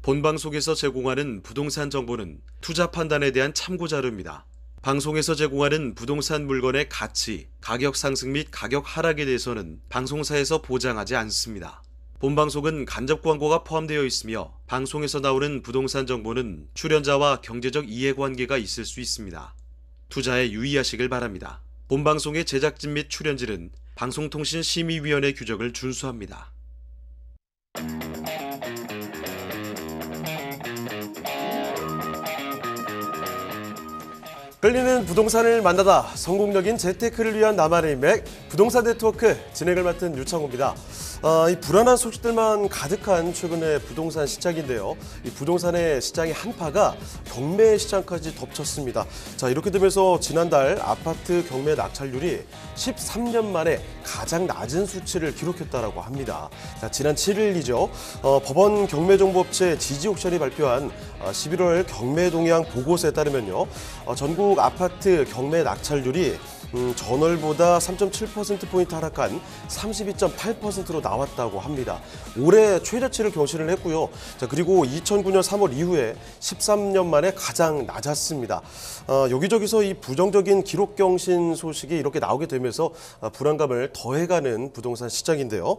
본방송에서 제공하는 부동산 정보는 투자 판단에 대한 참고 자료입니다. 방송에서 제공하는 부동산 물건의 가치, 가격 상승 및 가격 하락에 대해서는 방송사에서 보장하지 않습니다. 본방송은 간접 광고가 포함되어 있으며 방송에서 나오는 부동산 정보는 출연자와 경제적 이해관계가 있을 수 있습니다. 투자에 유의하시길 바랍니다. 본방송의 제작진 및 출연진은 방송통신심의위원회 규정을 준수합니다. 끌리는 부동산을 만나다 성공적인 재테크를 위한 나만의 맥 부동산 네트워크 진행을 맡은 유창호입니다. 이 불안한 소식들만 가득한 최근의 부동산 시장인데요. 이 부동산의 시장의 한파가 경매 시장까지 덮쳤습니다. 자, 이렇게 되면서 지난달 아파트 경매 낙찰률이 13년 만에 가장 낮은 수치를 기록했다고 합니다. 자, 지난 7일이죠. 법원 경매정보업체 지지옥션이 발표한 11월 경매 동향 보고서에 따르면요. 전국 아파트 경매 낙찰률이 전월보다 3.7%포인트 하락한 32.8%로 나왔다고 합니다. 올해 최저치를 경신을 했고요. 자, 그리고 2009년 3월 이후에 13년 만에 가장 낮았습니다. 여기저기서 이 부정적인 기록 경신 소식이 이렇게 나오게 되면서 불안감을 더해가는 부동산 시장인데요.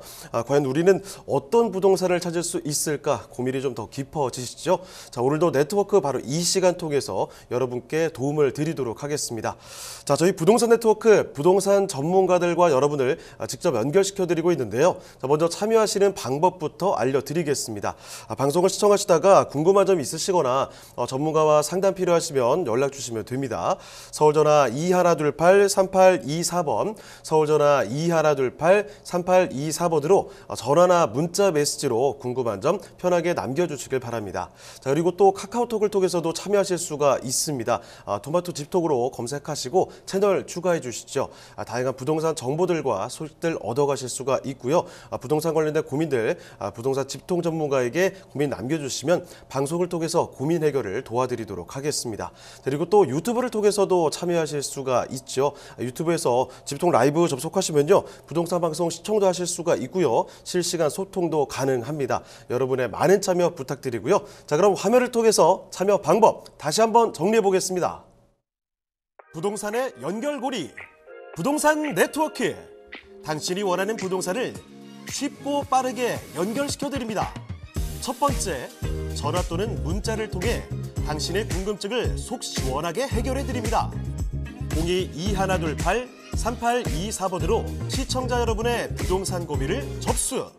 과연 우리는 어떤 부동산을 찾을 수 있을까 고민이 좀 더 깊어지시죠? 자, 오늘도 네트워크 바로 이 시간 통해서 여러분께 도움을 드리도록 하겠습니다. 자, 저희 부동산 네트워크 부동산 전문가들과 여러분을 직접 연결시켜드리고 있는데요. 자, 먼저 참여하시는 방법부터 알려드리겠습니다. 방송을 시청하시다가 궁금한 점 있으시거나 전문가와 상담 필요하시면 연락 주시면 됩니다. 서울전화 2128-3824번, 서울전화 2128-3824번으로 전화나 문자 메시지로 궁금한 점 편하게 남겨주시길 바랍니다. 자, 그리고 또 카카오톡을 통해서도 참여하실 수가 있습니다. 토마토 집톡으로 검색하시고 채널 추가해 주시죠. 다양한 부동산 정보들과 소식들 얻어가실 수가 있고요. 부동산 관련된 고민들 부동산 집통 전문가에게 고민 남겨주시면 방송을 통해서 고민 해결을 도와드리도록 하겠습니다. 그리고 또 유튜브를 통해서도 참여하실 수가 있죠. 유튜브에서 집통 라이브 접속하시면요. 부동산 방송 시청도 하실 수가 있고요. 실시간 소통도 가능합니다. 여러분의 많은 참여 부탁드리고요. 자, 그럼 화면을 통해서 참여 방법 다시 한번 정리해 보겠습니다. 부동산의 연결고리, 부동산 네트워크. 당신이 원하는 부동산을 쉽고 빠르게 연결시켜드립니다. 첫 번째, 전화 또는 문자를 통해 당신의 궁금증을 속 시원하게 해결해드립니다. 02-2128-3824번으로 시청자 여러분의 부동산 고민을 접수.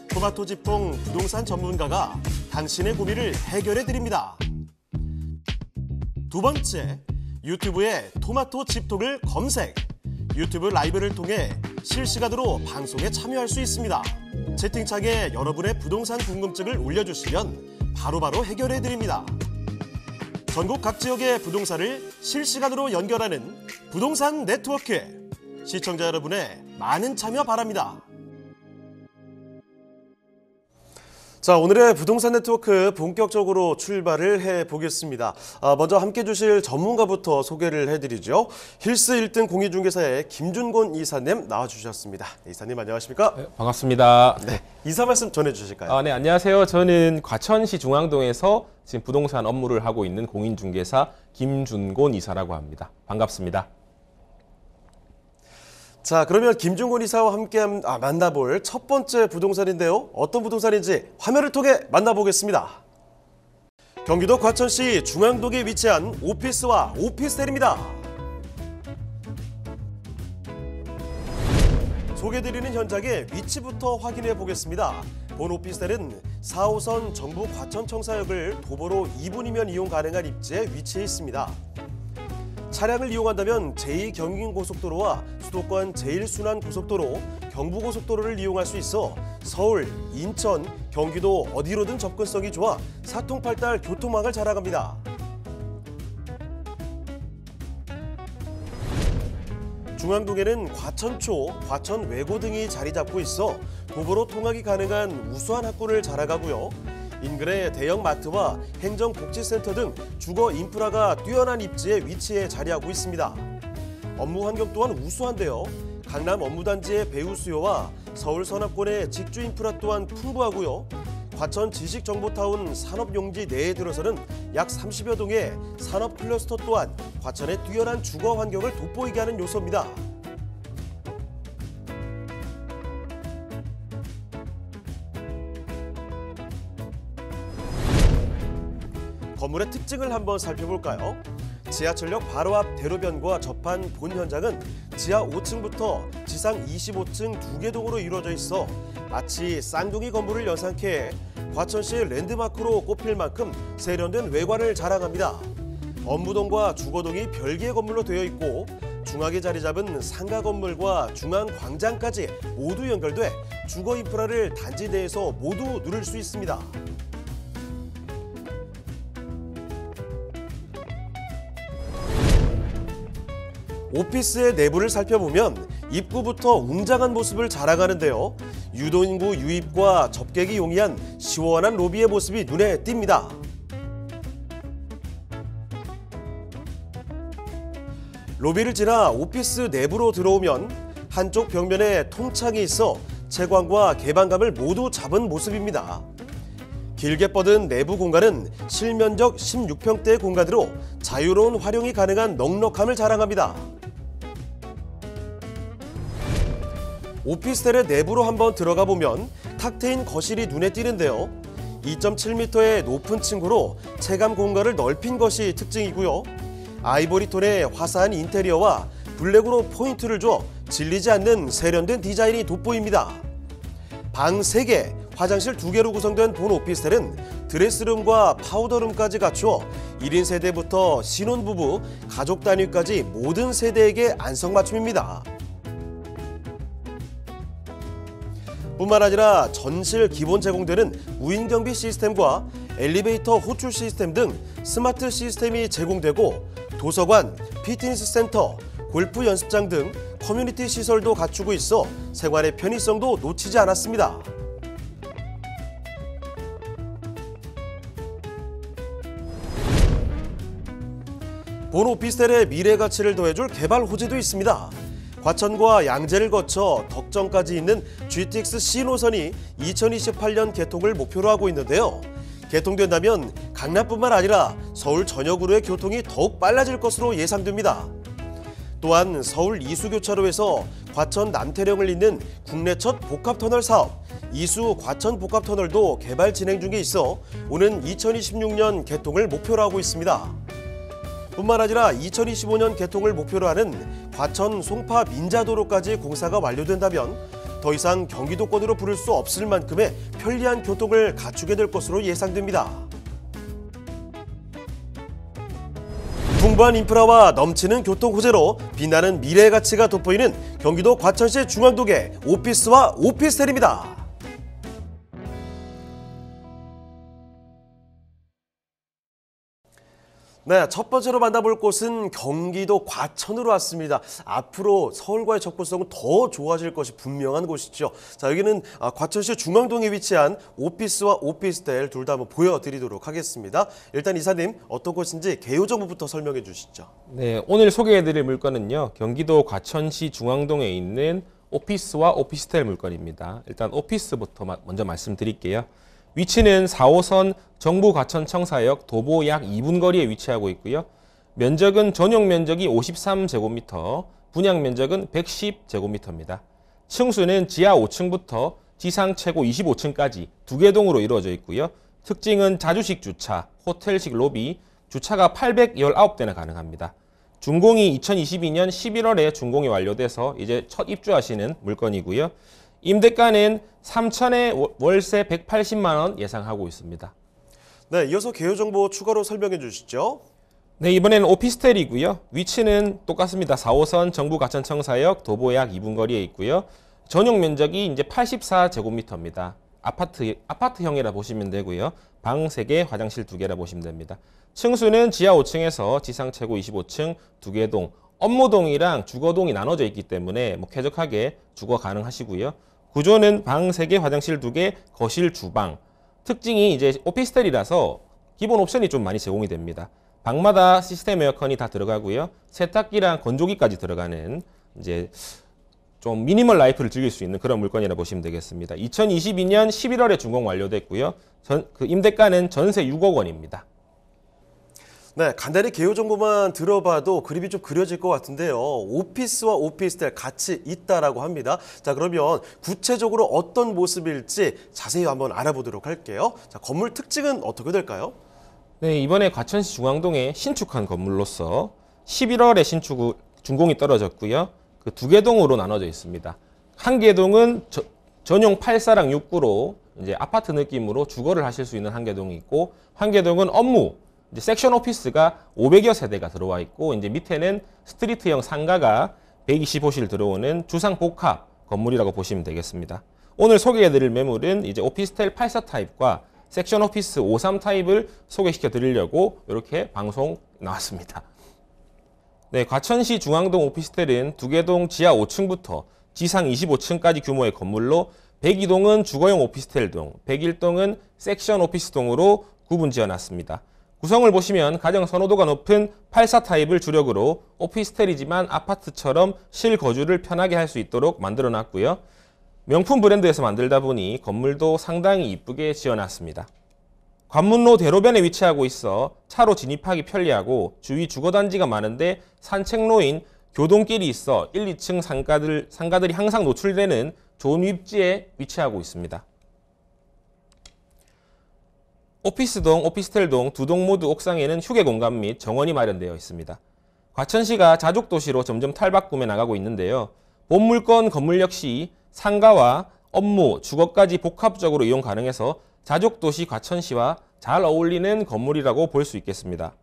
토마토 집통 부동산 전문가가 당신의 고민을 해결해드립니다. 두 번째, 유튜브에 토마토 집통을 검색. 유튜브 라이브를 통해 실시간으로 방송에 참여할 수 있습니다. 채팅창에 여러분의 부동산 궁금증을 올려주시면 바로바로 해결해드립니다. 전국 각 지역의 부동산을 실시간으로 연결하는 부동산 네트워크. 시청자 여러분의 많은 참여 바랍니다. 자, 오늘의 부동산 네트워크 본격적으로 출발을 해보겠습니다. 먼저 함께 해주실 전문가부터 소개를 해드리죠. 힐스 1등 공인중개사의 김준곤 이사님 나와주셨습니다. 이사님 안녕하십니까? 네, 반갑습니다. 네, 이사 말씀 전해주실까요? 네, 안녕하세요. 저는 과천시 중앙동에서 지금 부동산 업무를 하고 있는 공인중개사 김준곤 이사라고 합니다. 반갑습니다. 자, 그러면 김준곤 이사와 함께 만나볼 첫 번째 부동산인데요. 어떤 부동산인지 화면을 통해 만나보겠습니다. 경기도 과천시 중앙동에 위치한 오피스와 오피스텔입니다. 소개드리는 현장의 위치부터 확인해 보겠습니다. 본 오피스텔은 4호선 정부 과천청사역을 도보로 2분이면 이용 가능한 입지에 위치해 있습니다. 차량을 이용한다면 제2경인고속도로와 수도권 제1순환고속도로, 경부고속도로를 이용할 수 있어 서울, 인천, 경기도 어디로든 접근성이 좋아 사통팔달 교통망을 자랑합니다. 중앙동에는 과천초, 과천외고 등이 자리 잡고 있어 도보로 통학이 가능한 우수한 학군을 자랑하고요. 인근의 대형 마트와 행정복지센터 등 주거 인프라가 뛰어난 입지에 위치해 자리하고 있습니다. 업무 환경 또한 우수한데요. 강남 업무단지의 배우 수요와 서울 서남권의 직주 인프라 또한 풍부하고요. 과천 지식정보타운 산업용지 내에 들어서는 약 30여 동의 산업 클러스터 또한 과천의 뛰어난 주거 환경을 돋보이게 하는 요소입니다. 건물의 특징을 한번 살펴볼까요? 지하철역 바로 앞 대로변과 접한 본 현장은 지하 5층부터 지상 25층 2개 동으로 이루어져 있어 마치 쌍둥이 건물을 연상케 과천시의 랜드마크로 꼽힐 만큼 세련된 외관을 자랑합니다. 업무동과 주거동이 별개의 건물로 되어 있고 중앙에 자리 잡은 상가 건물과 중앙 광장까지 모두 연결돼 주거 인프라를 단지 내에서 모두 누릴 수 있습니다. 오피스의 내부를 살펴보면 입구부터 웅장한 모습을 자랑하는데요. 유도인구 유입과 접객이 용이한 시원한 로비의 모습이 눈에 띕니다. 로비를 지나 오피스 내부로 들어오면 한쪽 벽면에 통창이 있어 채광과 개방감을 모두 잡은 모습입니다. 길게 뻗은 내부 공간은 실면적 16평대의 공간으로 자유로운 활용이 가능한 넉넉함을 자랑합니다. 오피스텔의 내부로 한번 들어가 보면 탁 트인 거실이 눈에 띄는데요. 2.7m의 높은 층고로 체감 공간을 넓힌 것이 특징이고요. 아이보리 톤의 화사한 인테리어와 블랙으로 포인트를 줘 질리지 않는 세련된 디자인이 돋보입니다. 방 3개, 화장실 2개로 구성된 본 오피스텔은 드레스룸과 파우더룸까지 갖추어 1인 세대부터 신혼부부, 가족 단위까지 모든 세대에게 안성맞춤입니다. 뿐만 아니라 전실 기본 제공되는 무인 경비 시스템과 엘리베이터 호출 시스템 등 스마트 시스템이 제공되고 도서관, 피트니스 센터, 골프 연습장 등 커뮤니티 시설도 갖추고 있어 생활의 편의성도 놓치지 않았습니다. 본 오피스텔의 미래 가치를 더해줄 개발 호재도 있습니다. 과천과 양재를 거쳐 덕정까지 있는 GTX C 노선이 2028년 개통을 목표로 하고 있는데요. 개통된다면 강남뿐만 아니라 서울 전역으로의 교통이 더욱 빨라질 것으로 예상됩니다. 또한 서울 이수교차로에서 과천 남태령을 잇는 국내 첫 복합터널 사업 이수 과천 복합터널도 개발 진행 중에 있어 오는 2026년 개통을 목표로 하고 있습니다. 뿐만 아니라 2025년 개통을 목표로 하는 과천 송파 민자도로까지 공사가 완료된다면 더 이상 경기도권으로 부를 수 없을 만큼의 편리한 교통을 갖추게 될 것으로 예상됩니다. 풍부한 인프라와 넘치는 교통 호재로 빛나는 미래의 가치가 돋보이는 경기도 과천시 중앙동의 오피스와 오피스텔입니다. 네, 첫 번째로 만나볼 곳은 경기도 과천으로 왔습니다. 앞으로 서울과의 접근성은 더 좋아질 것이 분명한 곳이죠. 자, 여기는 과천시 중앙동에 위치한 오피스와 오피스텔 둘 다 한번 보여드리도록 하겠습니다. 일단 이사님, 어떤 곳인지 개요 정보부터 설명해 주시죠. 네, 오늘 소개해드릴 물건은요. 경기도 과천시 중앙동에 있는 오피스와 오피스텔 물건입니다. 일단 오피스부터 먼저 말씀드릴게요. 위치는 4호선 정부 과천청사역 도보 약 2분 거리에 위치하고 있고요. 면적은 전용 면적이 53제곱미터, 분양 면적은 110제곱미터입니다. 층수는 지하 5층부터 지상 최고 25층까지 2개 동으로 이루어져 있고요. 특징은 자주식 주차, 호텔식 로비, 주차가 819대나 가능합니다. 준공이 2022년 11월에 준공이 완료돼서 이제 첫 입주하시는 물건이고요. 임대가는 3천에 월세 180만 원 예상하고 있습니다. 네, 이어서 개요 정보 추가로 설명해 주시죠. 네, 이번에는 오피스텔이고요. 위치는 똑같습니다. 4호선 정부 과천청사역 도보 약 2분 거리에 있고요. 전용 면적이 이제 84제곱미터입니다. 아파트형이라 보시면 되고요. 방 3개, 화장실 2개라 보시면 됩니다. 층수는 지하 5층에서 지상 최고 25층 2개 동, 업무동이랑 주거동이 나눠져 있기 때문에 쾌적하게 주거 가능하시고요. 구조는 방 3개, 화장실 2개, 거실, 주방. 특징이 이제 오피스텔이라서 기본 옵션이 좀 많이 제공이 됩니다. 방마다 시스템 에어컨이 다 들어가고요. 세탁기랑 건조기까지 들어가는 이제 좀 미니멀 라이프를 즐길 수 있는 그런 물건이라 보시면 되겠습니다. 2022년 11월에 준공 완료됐고요. 그 임대가는 전세 6억 원입니다. 네, 간단히 개요 정보만 들어봐도 그림이 좀 그려질 것 같은데요. 오피스와 오피스텔 같이 있다라고 합니다. 자, 그러면 구체적으로 어떤 모습일지 자세히 한번 알아보도록 할게요. 자, 건물 특징은 어떻게 될까요? 네, 이번에 과천시 중앙동에 신축한 건물로서 11월에 준공이 떨어졌고요. 그 두 개 동으로 나눠져 있습니다. 한 개 동은 전용 8사랑 6구로 이제 아파트 느낌으로 주거를 하실 수 있는 한 개 동이 있고, 한 개 동은 업무, 이제 섹션 오피스가 500여 세대가 들어와 있고, 이제 밑에는 스트리트형 상가가 125실 들어오는 주상 복합 건물이라고 보시면 되겠습니다. 오늘 소개해드릴 매물은 이제 오피스텔 84 타입과 섹션 오피스 53 타입을 소개시켜 드리려고 이렇게 방송 나왔습니다. 네, 과천시 중앙동 오피스텔은 두 개 동 지하 5층부터 지상 25층까지 규모의 건물로 102동은 주거용 오피스텔 동, 101동은 섹션 오피스 동으로 구분 지어놨습니다. 구성을 보시면 가정 선호도가 높은 84 타입을 주력으로 오피스텔이지만 아파트처럼 실거주를 편하게 할 수 있도록 만들어놨고요. 명품 브랜드에서 만들다 보니 건물도 상당히 이쁘게 지어놨습니다. 관문로 대로변에 위치하고 있어 차로 진입하기 편리하고 주위 주거단지가 많은데 산책로인 교동길이 있어 1, 2층 상가들이 항상 노출되는 좋은 입지에 위치하고 있습니다. 오피스동, 오피스텔동 두 동 모두 옥상에는 휴게 공간 및 정원이 마련되어 있습니다. 과천시가 자족도시로 점점 탈바꿈해 나가고 있는데요. 본 물건 건물 역시 상가와 업무, 주거까지 복합적으로 이용 가능해서 자족도시 과천시와 잘 어울리는 건물이라고 볼 수 있겠습니다.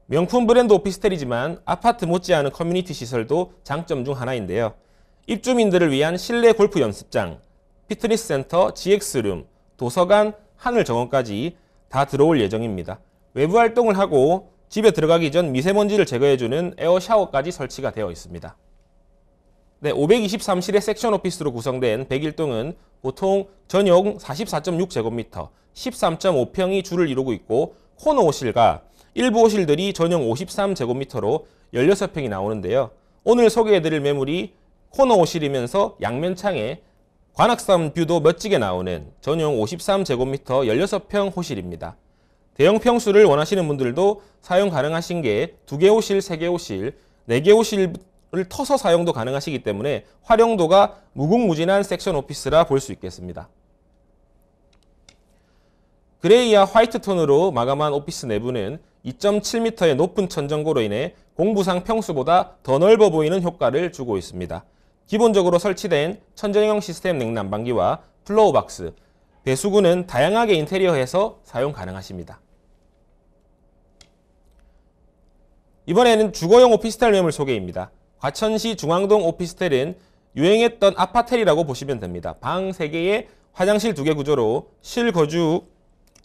명품 브랜드 오피스텔이지만 아파트 못지않은 커뮤니티 시설도 장점 중 하나인데요. 입주민들을 위한 실내 골프 연습장, 피트니스 센터, GX룸, 도서관, 하늘 정원까지 다 들어올 예정입니다. 외부 활동을 하고 집에 들어가기 전 미세먼지를 제거해주는 에어 샤워까지 설치가 되어 있습니다. 네, 523실의 섹션 오피스로 구성된 101동은 보통 전용 44.6제곱미터, 13.5평이 주를 이루고 있고 코너 호실과 일부 호실들이 전용 53제곱미터로 16평이 나오는데요. 오늘 소개해드릴 매물이 코너 호실이면서 양면창에 관악산 뷰도 멋지게 나오는 전용 53제곱미터 16평 호실입니다. 대형 평수를 원하시는 분들도 사용 가능하신 게 2개 호실, 3개 호실, 4개 호실을 터서 사용도 가능하시기 때문에 활용도가 무궁무진한 섹션 오피스라 볼 수 있겠습니다. 그레이와 화이트 톤으로 마감한 오피스 내부는 2.7m의 높은 천정고로 인해 공부상 평수보다 더 넓어 보이는 효과를 주고 있습니다. 기본적으로 설치된 천정형 시스템 냉난방기와 플로우박스, 배수구는 다양하게 인테리어해서 사용 가능하십니다. 이번에는 주거용 오피스텔 매물 소개입니다. 과천시 중앙동 오피스텔은 유행했던 아파텔이라고 보시면 됩니다. 방 3개에 화장실 2개 구조로 실거주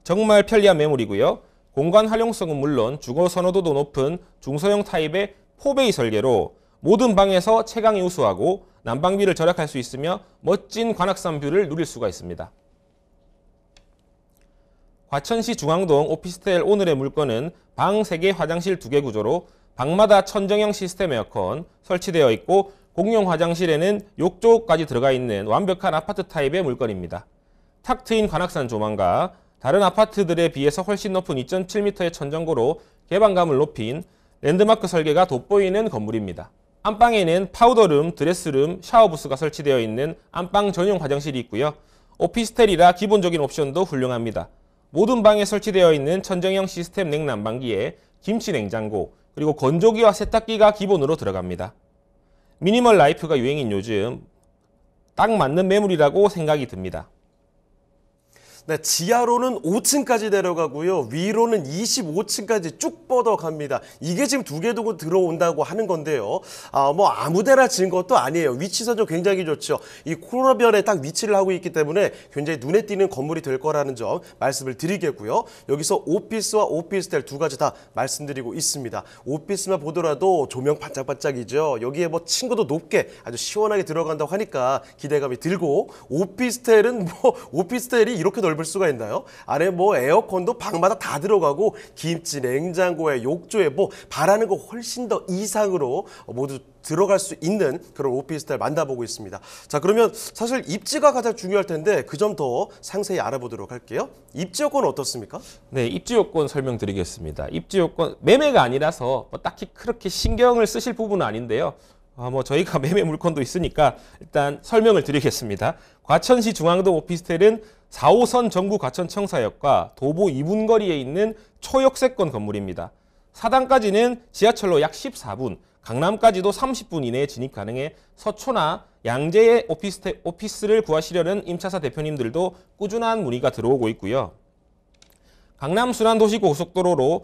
정말 편리한 매물이고요. 공간 활용성은 물론 주거 선호도도 높은 중소형 타입의 4베이 설계로 모든 방에서 채광이 우수하고 난방비를 절약할 수 있으며 멋진 관악산 뷰를 누릴 수가 있습니다. 과천시 중앙동 오피스텔 오늘의 물건은 방 3개, 화장실 2개 구조로 방마다 천정형 시스템 에어컨 설치되어 있고 공용 화장실에는 욕조까지 들어가 있는 완벽한 아파트 타입의 물건입니다. 탁 트인 관악산 조망과 다른 아파트들에 비해서 훨씬 높은 2.7m의 천정고로 개방감을 높인 랜드마크 설계가 돋보이는 건물입니다. 안방에는 파우더룸, 드레스룸, 샤워부스가 설치되어 있는 안방 전용 화장실이 있고요. 오피스텔이라 기본적인 옵션도 훌륭합니다. 모든 방에 설치되어 있는 천정형 시스템 냉난방기에 김치 냉장고, 그리고 건조기와 세탁기가 기본으로 들어갑니다. 미니멀 라이프가 유행인 요즘 딱 맞는 매물이라고 생각이 듭니다. 네, 지하로는 5층까지 내려가고요. 위로는 25층까지 쭉 뻗어갑니다. 이게 지금 2개 두고 들어온다고 하는 건데요. 뭐 아무데나 지은 것도 아니에요. 위치 선정 굉장히 좋죠. 이 코너변에 딱 위치를 하고 있기 때문에 굉장히 눈에 띄는 건물이 될 거라는 점 말씀을 드리겠고요. 여기서 오피스와 오피스텔 두 가지 다 말씀드리고 있습니다. 오피스만 보더라도 조명 반짝반짝이죠. 여기에 뭐 층고도 높게 아주 시원하게 들어간다고 하니까 기대감이 들고, 오피스텔은 뭐 오피스텔이 이렇게 넓은 넓을 수가 있나요? 안에 뭐 에어컨도 방마다 다 들어가고 김치, 냉장고에 욕조에 뭐 바라는 거 훨씬 더 이상으로 모두 들어갈 수 있는 그런 오피스텔 만나보고 있습니다. 자, 그러면 사실 입지가 가장 중요할 텐데 그 점 더 상세히 알아보도록 할게요. 입지 요건은 어떻습니까? 네, 입지 요건 설명드리겠습니다. 입지 요건 매매가 아니라서 뭐 딱히 그렇게 신경을 쓰실 부분은 아닌데요. 뭐 저희가 매매 물건도 있으니까 일단 설명을 드리겠습니다. 과천시 중앙동 오피스텔은 4호선 정부 과천청사역과 도보 2분 거리에 있는 초역세권 건물입니다. 사당까지는 지하철로 약 14분, 강남까지도 30분 이내에 진입 가능해 서초나 양재의 오피스를 구하시려는 임차사 대표님들도 꾸준한 문의가 들어오고 있고요. 강남 순환도시고속도로,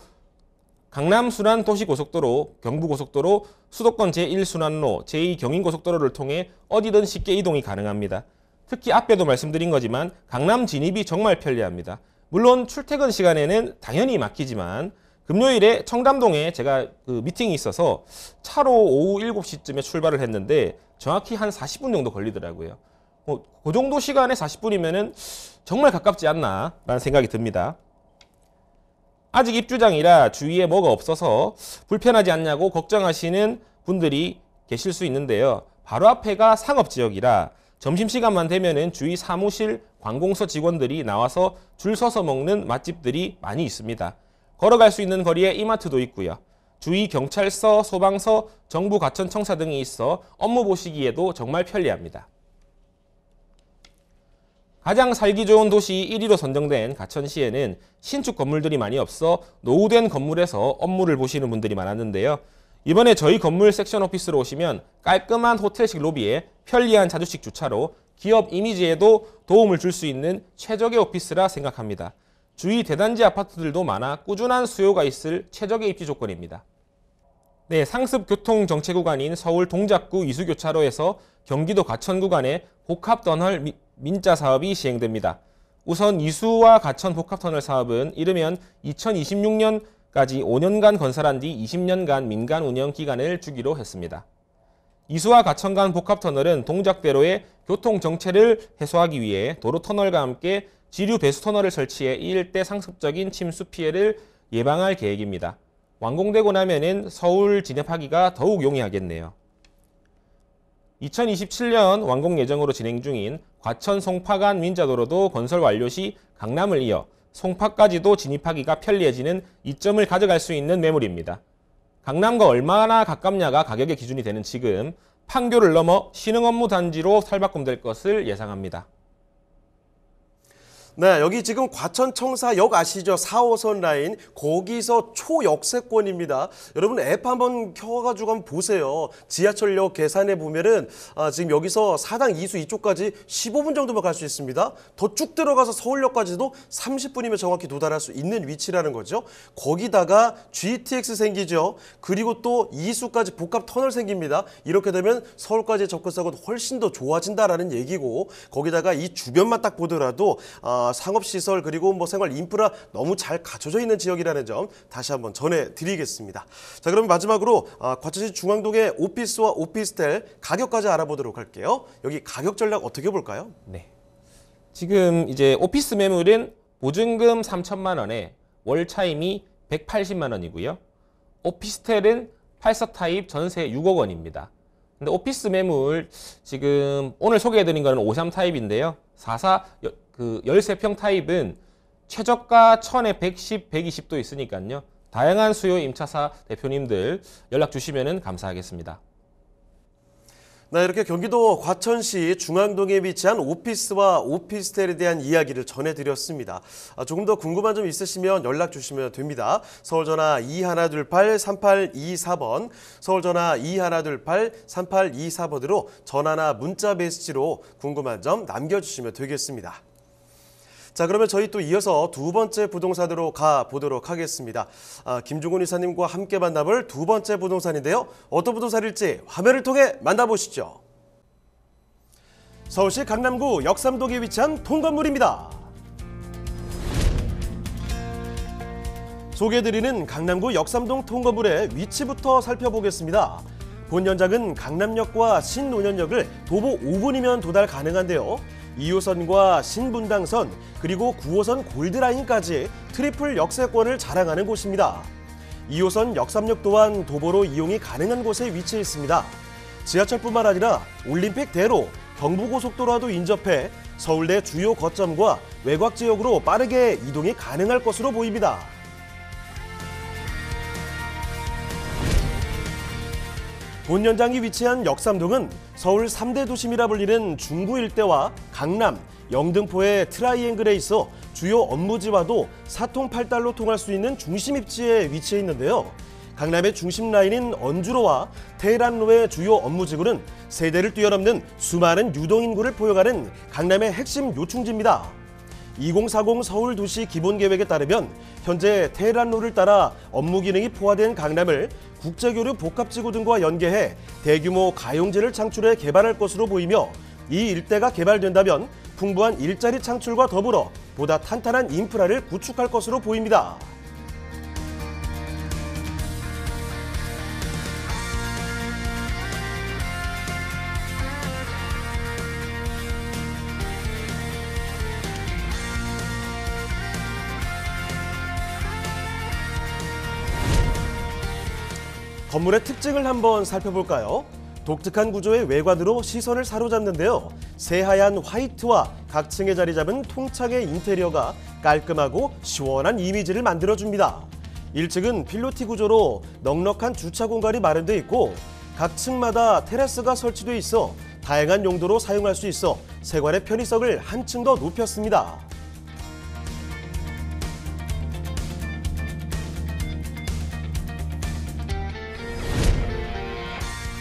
경부고속도로, 수도권 제1순환로, 제2경인고속도로를 통해 어디든 쉽게 이동이 가능합니다. 특히 앞에도 말씀드린 거지만 강남 진입이 정말 편리합니다. 물론 출퇴근 시간에는 당연히 막히지만 금요일에 청담동에 제가 미팅이 있어서 차로 오후 7시쯤에 출발을 했는데 정확히 한 40분 정도 걸리더라고요. 그 정도 시간에 40분이면은 정말 가깝지 않나 라는 생각이 듭니다. 아직 입주장이라 주위에 뭐가 없어서 불편하지 않냐고 걱정하시는 분들이 계실 수 있는데요. 바로 앞에가 상업지역이라 점심시간만 되면은 주위 사무실, 관공서 직원들이 나와서 줄 서서 먹는 맛집들이 많이 있습니다. 걸어갈 수 있는 거리에 이마트도 있고요. 주위 경찰서, 소방서, 정부 과천청사 등이 있어 업무 보시기에도 정말 편리합니다. 가장 살기 좋은 도시 1위로 선정된 과천시에는 신축 건물들이 많이 없어 노후된 건물에서 업무를 보시는 분들이 많았는데요. 이번에 저희 건물 섹션 오피스로 오시면 깔끔한 호텔식 로비에 편리한 자주식 주차로 기업 이미지에도 도움을 줄 수 있는 최적의 오피스라 생각합니다. 주위 대단지 아파트들도 많아 꾸준한 수요가 있을 최적의 입지 조건입니다. 네, 상습 교통 정체 구간인 서울 동작구 이수교차로에서 경기도 과천 구간에 복합터널 민자 사업이 시행됩니다. 우선 이수와 과천 복합터널 사업은 이르면 2026년까지 5년간 건설한 뒤 20년간 민간 운영 기간을 주기로 했습니다. 이수와 과천 간 복합터널은 동작대로의 교통 정체를 해소하기 위해 도로터널과 함께 지류 배수터널을 설치해 이 일대 상습적인 침수 피해를 예방할 계획입니다. 완공되고 나면은 서울 진입하기가 더욱 용이하겠네요. 2027년 완공 예정으로 진행 중인 과천 송파 간 민자도로도 건설 완료 시 강남을 이어 송파까지도 진입하기가 편리해지는 이점을 가져갈 수 있는 매물입니다. 강남과 얼마나 가깝냐가 가격의 기준이 되는 지금 판교를 넘어 신흥업무 단지로 탈바꿈될 것을 예상합니다. 네, 여기 지금 과천청사역 아시죠? 4호선 라인, 거기서 초역세권입니다. 여러분 앱 한번 켜가지고 한번 보세요. 지하철역 계산해 보면은 지금 여기서 사당 이수 이쪽까지 15분 정도만 갈 수 있습니다. 더 쭉 들어가서 서울역까지도 30분이면 정확히 도달할 수 있는 위치라는 거죠. 거기다가 GTX 생기죠. 그리고 또 이수까지 복합 터널 생깁니다. 이렇게 되면 서울까지 접근성은 훨씬 더 좋아진다라는 얘기고, 거기다가 이 주변만 딱 보더라도 상업시설 그리고 뭐 생활 인프라 너무 잘 갖춰져 있는 지역이라는 점 다시 한번 전해드리겠습니다. 자, 그럼 마지막으로 과천시 중앙동의 오피스와 오피스텔 가격까지 알아보도록 할게요. 여기 가격 전략 어떻게 볼까요? 네. 지금 이제 오피스 매물은 보증금 3천만 원에 월 차임이 180만 원이고요. 오피스텔은 8사 타입 전세 6억 원입니다. 근데 오피스 매물 지금 오늘 소개해드린 거는 53 타입인데요. 4사 13평 타입은 최저가 1000에 110, 120도 있으니까요. 다양한 수요 임차사 대표님들 연락 주시면 감사하겠습니다. 네, 이렇게 경기도 과천시 중앙동에 위치한 오피스와 오피스텔에 대한 이야기를 전해드렸습니다. 조금 더 궁금한 점 있으시면 연락 주시면 됩니다. 서울전화 2128-3824번, 서울전화 2128-3824번으로 전화나 문자 메시지로 궁금한 점 남겨주시면 되겠습니다. 자, 그러면 저희 또 이어서 두 번째 부동산으로 가보도록 하겠습니다. 김종훈 이사님과 함께 만나볼 두 번째 부동산인데요. 어떤 부동산일지 화면을 통해 만나보시죠. 서울시 강남구 역삼동에 위치한 통건물입니다. 소개해드리는 강남구 역삼동 통건물의 위치부터 살펴보겠습니다. 본 연장은 강남역과 신논현역을 도보 5분이면 도달 가능한데요. 2호선과 신분당선 그리고 9호선 골드라인까지 트리플 역세권을 자랑하는 곳입니다. 2호선 역삼역 또한 도보로 이용이 가능한 곳에 위치해 있습니다. 지하철뿐만 아니라 올림픽대로, 경부고속도로와도 인접해 서울대 주요 거점과 외곽 지역으로 빠르게 이동이 가능할 것으로 보입니다. 본 연장이 위치한 역삼동은 서울 3대 도심이라 불리는 중구 일대와 강남, 영등포의 트라이앵글에 있어 주요 업무지와도 사통팔달로 통할 수 있는 중심 입지에 위치해 있는데요. 강남의 중심 라인인 언주로와 테헤란로의 주요 업무지구는 세대를 뛰어넘는 수많은 유동인구를 포용하는 강남의 핵심 요충지입니다. 2040 서울도시 기본계획에 따르면 현재 테헤란로를 따라 업무 기능이 포화된 강남을 국제교류 복합지구 등과 연계해 대규모 가용지를 창출해 개발할 것으로 보이며, 이 일대가 개발된다면 풍부한 일자리 창출과 더불어 보다 탄탄한 인프라를 구축할 것으로 보입니다. 건물의 특징을 한번 살펴볼까요? 독특한 구조의 외관으로 시선을 사로잡는데요. 새하얀 화이트와 각 층에 자리 잡은 통창의 인테리어가 깔끔하고 시원한 이미지를 만들어줍니다. 1층은 필로티 구조로 넉넉한 주차 공간이 마련돼 있고, 각 층마다 테라스가 설치돼 있어 다양한 용도로 사용할 수 있어 세관의 편의성을 한층 더 높였습니다.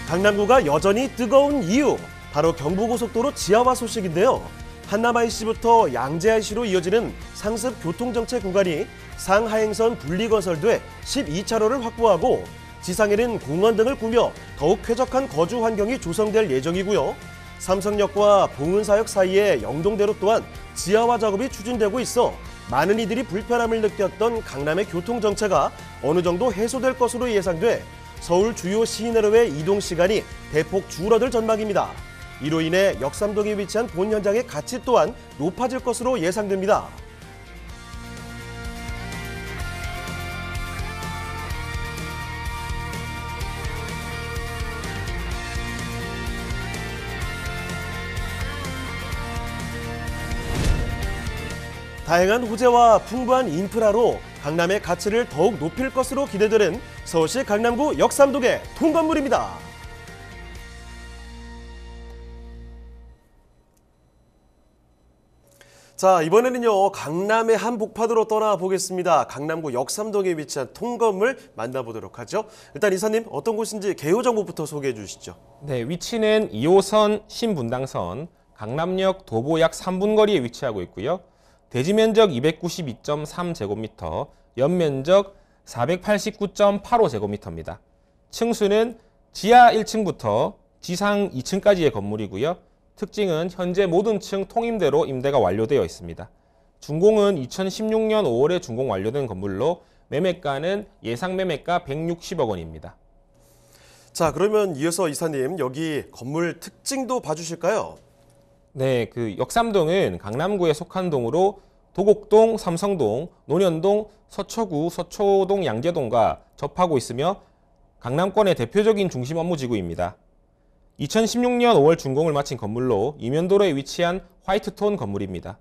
강남구가 여전히 뜨거운 이유, 바로 경부고속도로 지하화 소식인데요. 한남-IC부터 양재-IC로 이어지는 상습 교통정체 구간이 상하행선 분리 건설돼 12차로를 확보하고, 지상에는 공원 등을 꾸며 더욱 쾌적한 거주 환경이 조성될 예정이고요. 삼성역과 봉은사역 사이의 영동대로 또한 지하화 작업이 추진되고 있어 많은 이들이 불편함을 느꼈던 강남의 교통정체가 어느 정도 해소될 것으로 예상돼 서울 주요 시내로의 이동 시간이 대폭 줄어들 전망입니다. 이로 인해 역삼동에 위치한 본 현장의 가치 또한 높아질 것으로 예상됩니다. 다양한 호재와 풍부한 인프라로 강남의 가치를 더욱 높일 것으로 기대되는 서울시 강남구 역삼동의 통건물입니다. 자, 이번에는요, 강남의 한복판으로 떠나보겠습니다. 강남구 역삼동에 위치한 통건물 만나보도록 하죠. 일단 이사님, 어떤 곳인지 개요 정보부터 소개해 주시죠. 네, 위치는 2호선 신분당선, 강남역 도보 약 3분 거리에 위치하고 있고요. 대지 면적 292.3제곱미터, 연면적 489.85제곱미터입니다. 층수는 지하 1층부터 지상 2층까지의 건물이고요. 특징은 현재 모든 층 통임대로 임대가 완료되어 있습니다. 준공은 2016년 5월에 준공 완료된 건물로 매매가는 예상 매매가 160억 원입니다. 자, 그러면 이어서 이사님, 여기 건물 특징도 봐주실까요? 네, 역삼동은 강남구에 속한 동으로 도곡동, 삼성동, 논현동, 서초구, 서초동, 양재동과 접하고 있으며 강남권의 대표적인 중심 업무지구입니다. 2016년 5월 준공을 마친 건물로 이면도로에 위치한 화이트톤 건물입니다.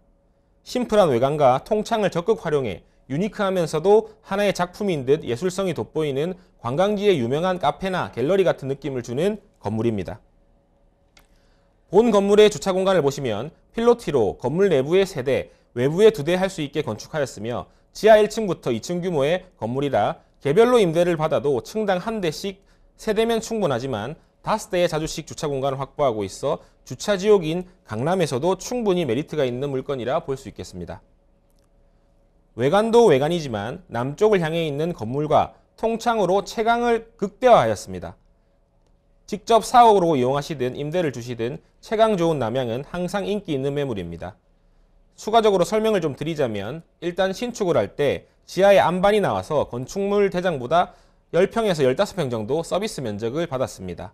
심플한 외관과 통창을 적극 활용해 유니크하면서도 하나의 작품인 듯 예술성이 돋보이는 관광지의 유명한 카페나 갤러리 같은 느낌을 주는 건물입니다. 본 건물의 주차 공간을 보시면 필로티로 건물 내부에 3대, 외부에 2대 할 수 있게 건축하였으며 지하 1층부터 2층 규모의 건물이라 개별로 임대를 받아도 층당 1대씩 3대면 충분하지만 5대의 자주식 주차 공간을 확보하고 있어 주차 지옥인 강남에서도 충분히 메리트가 있는 물건이라 볼 수 있겠습니다. 외관도 외관이지만 남쪽을 향해 있는 건물과 통창으로 채광을 극대화하였습니다. 직접 사옥으로 이용하시든 임대를 주시든 채광 좋은 남향은 항상 인기 있는 매물입니다. 추가적으로 설명을 좀 드리자면 일단 신축을 할 때 지하에 안반이 나와서 건축물 대장보다 10평에서 15평 정도 서비스 면적을 받았습니다.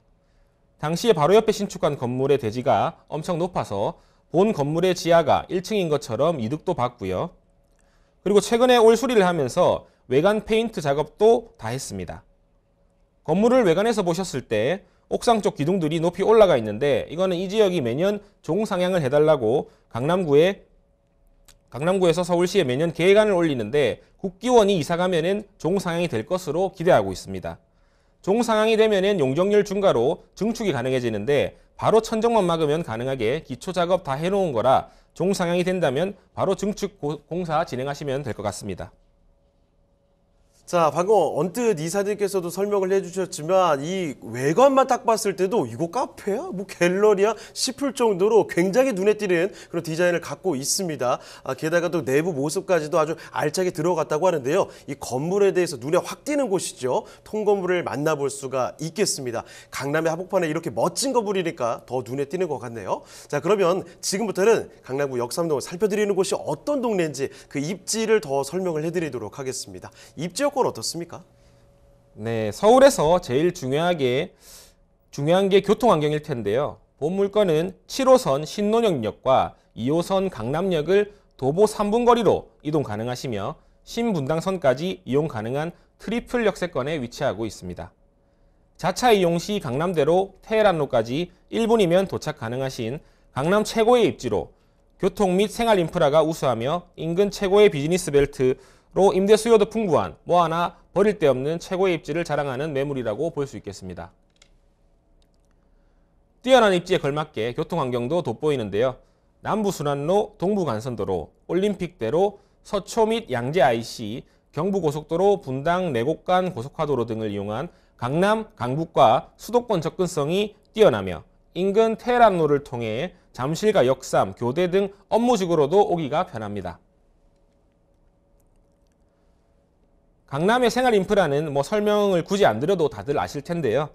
당시에 바로 옆에 신축한 건물의 대지가 엄청 높아서 본 건물의 지하가 1층인 것처럼 이득도 받고요. 그리고 최근에 올 수리를 하면서 외관 페인트 작업도 다 했습니다. 건물을 외관에서 보셨을 때 옥상 쪽 기둥들이 높이 올라가 있는데 이거는 이 지역이 매년 종상향을 해달라고 강남구에서 서울시에 매년 계획안을 올리는데 국기원이 이사가면은 종상향이 될 것으로 기대하고 있습니다. 종상향이 되면은 용적률 증가로 증축이 가능해지는데 바로 천정만 막으면 가능하게 기초작업 다 해놓은 거라 종상향이 된다면 바로 증축 공사 진행하시면 될 것 같습니다. 자, 방금 언뜻 이사님께서도 설명을 해주셨지만 이 외관만 딱 봤을 때도 이거 카페야? 뭐 갤러리야? 싶을 정도로 굉장히 눈에 띄는 그런 디자인을 갖고 있습니다. 게다가 또 내부 모습까지도 아주 알차게 들어갔다고 하는데요. 이 건물에 대해서 눈에 확 띄는 곳이죠. 통건물을 만나볼 수가 있겠습니다. 강남의 한복판에 이렇게 멋진 건물이니까 더 눈에 띄는 것 같네요. 자, 그러면 지금부터는 강남구 역삼동을 살펴드리는 곳이 어떤 동네인지 그 입지를 더 설명을 해드리도록 하겠습니다. 입지 여건 어떻습니까? 네, 서울에서 제일 중요한 게 교통환경일 텐데요. 본 물건은 7호선 신논현역과 2호선 강남역을 도보 3분 거리로 이동 가능하시며 신분당선까지 이용 가능한 트리플 역세권에 위치하고 있습니다. 자차 이용 시 강남대로 테헤란로까지 1분이면 도착 가능하신 강남 최고의 입지로 교통 및 생활 인프라가 우수하며 인근 최고의 비즈니스 벨트로 임대 수요도 풍부한 뭐 하나 버릴 데 없는 최고의 입지를 자랑하는 매물이라고 볼 수 있겠습니다. 뛰어난 입지에 걸맞게 교통환경도 돋보이는데요. 남부순환로, 동부간선도로, 올림픽대로, 서초 및 양재 IC, 경부고속도로, 분당, 내곡간 고속화도로 등을 이용한 강남, 강북과 수도권 접근성이 뛰어나며 인근 테헤란로를 통해 잠실과 역삼, 교대 등 업무직으로도 오기가 편합니다. 강남의 생활 인프라는 설명을 굳이 안 드려도 다들 아실 텐데요.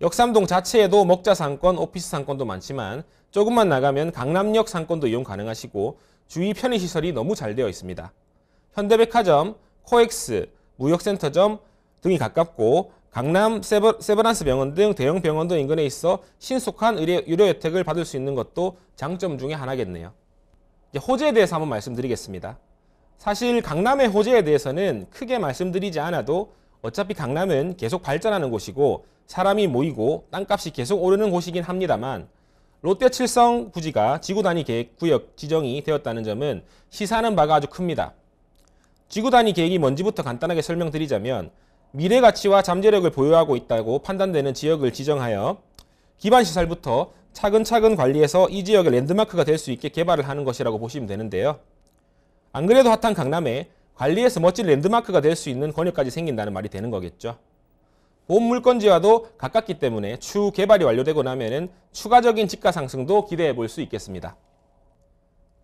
역삼동 자체에도 먹자 상권, 오피스 상권도 많지만 조금만 나가면 강남역 상권도 이용 가능하시고 주위 편의시설이 너무 잘 되어 있습니다. 현대백화점, 코엑스, 무역센터점 등이 가깝고 강남 세브란스 병원 등 대형 병원도 인근에 있어 신속한 의료 혜택을 받을 수 있는 것도 장점 중에 하나겠네요. 이제 호재에 대해서 한번 말씀드리겠습니다. 사실 강남의 호재에 대해서는 크게 말씀드리지 않아도 어차피 강남은 계속 발전하는 곳이고 사람이 모이고 땅값이 계속 오르는 곳이긴 합니다만 롯데칠성 부지가 지구단위 계획구역 지정이 되었다는 점은 시사하는 바가 아주 큽니다. 지구단위 계획이 뭔지부터 간단하게 설명드리자면 미래 가치와 잠재력을 보유하고 있다고 판단되는 지역을 지정하여 기반시설부터 차근차근 관리해서 이 지역의 랜드마크가 될 수 있게 개발을 하는 것이라고 보시면 되는데요. 안 그래도 핫한 강남에 관리해서 멋진 랜드마크가 될 수 있는 권역까지 생긴다는 말이 되는 거겠죠. 본 물건지와도 가깝기 때문에 추후 개발이 완료되고 나면은 추가적인 집가 상승도 기대해 볼 수 있겠습니다.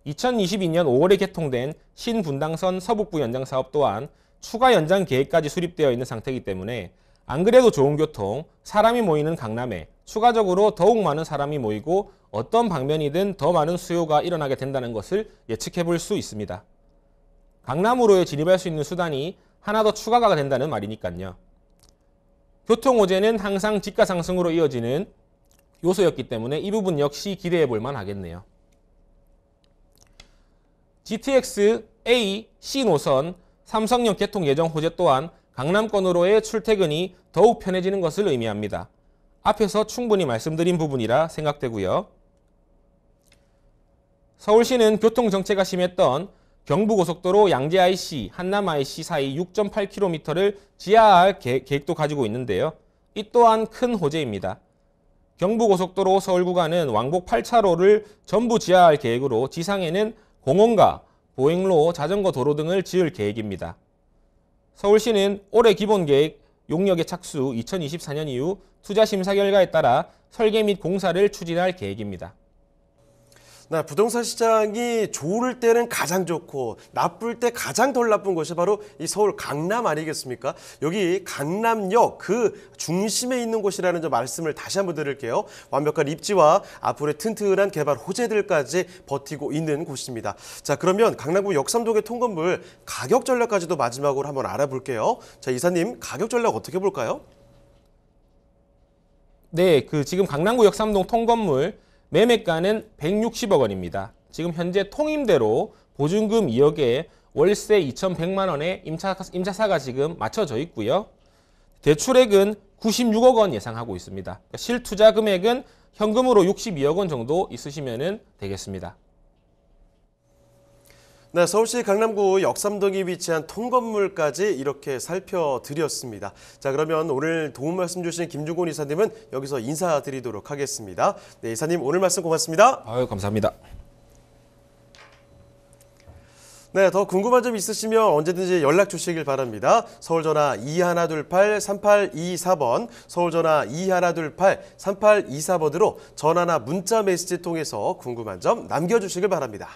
2022년 5월에 개통된 신분당선 서북부 연장 사업 또한 추가 연장 계획까지 수립되어 있는 상태이기 때문에 안 그래도 좋은 교통, 사람이 모이는 강남에 추가적으로 더욱 많은 사람이 모이고 어떤 방면이든 더 많은 수요가 일어나게 된다는 것을 예측해 볼 수 있습니다. 강남으로에 진입할 수 있는 수단이 하나 더 추가가 된다는 말이니까요. 교통 호재는 항상 집가 상승으로 이어지는 요소였기 때문에 이 부분 역시 기대해 볼 만 하겠네요. GTX A, C 노선, 삼성역 개통 예정 호재 또한 강남권으로의 출퇴근이 더욱 편해지는 것을 의미합니다. 앞에서 충분히 말씀드린 부분이라 생각되고요. 서울시는 교통정체가 심했던 경부고속도로 양재 IC, 한남 IC 사이 6.8km를 지하화할 계획도 가지고 있는데요. 이 또한 큰 호재입니다. 경부고속도로 서울 구간은 왕복 8차로를 전부 지하화할 계획으로 지상에는 공원과 보행로, 자전거 도로 등을 지을 계획입니다. 서울시는 올해 기본계획 용역의 착수 2024년 이후 투자 심사 결과에 따라 설계 및 공사를 추진할 계획입니다. 네, 부동산 시장이 좋을 때는 가장 좋고 나쁠 때 가장 덜 나쁜 곳이 바로 이 서울 강남 아니겠습니까? 여기 강남역 그 중심에 있는 곳이라는 점 말씀을 다시 한번 드릴게요. 완벽한 입지와 앞으로의 튼튼한 개발 호재들까지 버티고 있는 곳입니다. 자, 그러면 강남구 역삼동의 통건물 가격 전략까지도 마지막으로 한번 알아볼게요. 자, 이사님 가격 전략 어떻게 볼까요? 네, 지금 강남구 역삼동 통건물 매매가는 160억 원입니다. 지금 현재 통임대로 보증금 2억에 월세 2,100만 원의 임차사가 지금 맞춰져 있고요. 대출액은 96억 원 예상하고 있습니다. 그러니까 실투자 금액은 현금으로 62억 원 정도 있으시면 되겠습니다. 네, 서울시 강남구 역삼동에 위치한 통건물까지 이렇게 살펴드렸습니다. 자, 그러면 오늘 도움 말씀 주신 김중곤 이사님은 여기서 인사드리도록 하겠습니다. 네, 이사님 오늘 말씀 고맙습니다. 아유, 감사합니다. 네, 더 궁금한 점 있으시면 언제든지 연락 주시길 바랍니다. 서울전화 2128-3824번, 서울전화 2128-3824번으로 전화나 문자 메시지 통해서 궁금한 점 남겨주시길 바랍니다.